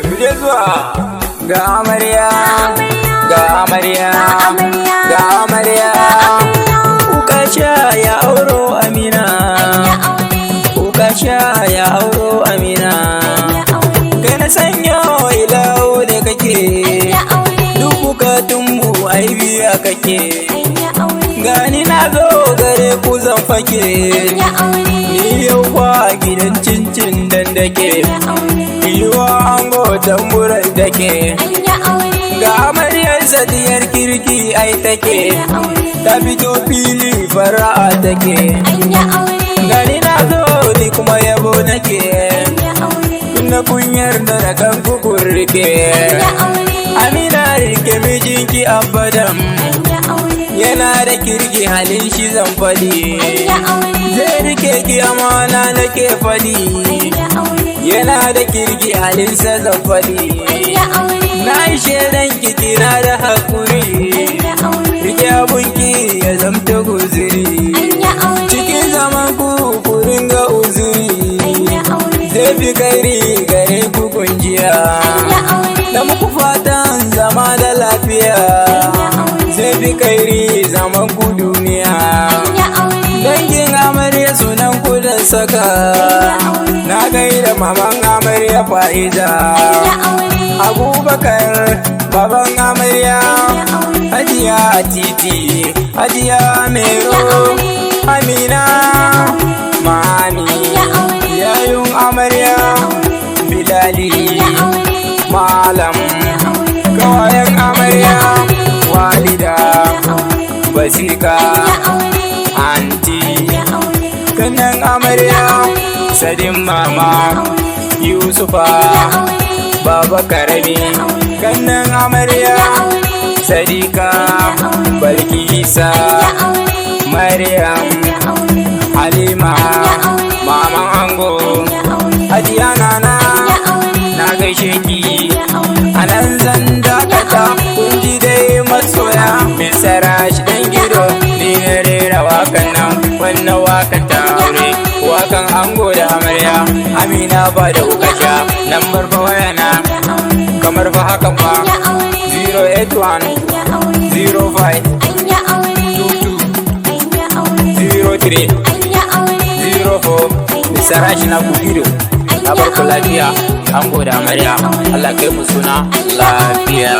Muje zuwa ga amarya, ga amarya, ga amarya. Kuka sha ya auro Amina, kuka sha ya auro Amina. Kai na sanyo ilahu da kake, duk bukatunmu ai biya kake. Gani na zo gare ku zan fake, ni yau kwa gidan cincin dan dake, yiwa ango tamburan take. Ga amaryar sadiyar kirki ai take, ta fito fili fara'a take. Gani na zo ni kuma yabo nake, na kunyar da na kan kukun rike. Amina rike mijinki abadan, yana da kirki halin shi zan fadi. Zai rike ki amana nake fadi, yana da kirki halin sa zan fadi. Na yi shaidan ki kina da hakuri, rike abunki ya zamta guziri. Cikin zaman ku ringa uzuri, zai fi kairi gare ku kunjiya. Da muku fatan zama da lafiya, zai fi kairi zaman ku duniya. Dangin amarya sunan ku da saka, na gaida maman amarya Fa'iza. Abubakar baban amarya, Hajiya Titi, Hajiya Mero, Amina, Mami, yayun amarya, Bilali, Malam, kawayen amarya, Walida, Basika, Anti, kanan amarya, Sadin Mama, Yusufa, Baba Karami, kanan amarya, Sadika, Balkisa, Maryam, Halima, Maman Ango, Hajiya Nana, na gaishe ki. Anan zan dakata, kun ji dai masoya. Misara shi dan gido, ni na rera wakan nan. Wannan wakan ta aure, wakan ango da amarya. Amina ba da ukasha, lambar fa wayana kamar fa hakan fa 081 05 22 03 04. Misara shi na ku gido, na barku lafiya. Ango da amarya, Allah kai mu suna lafiya.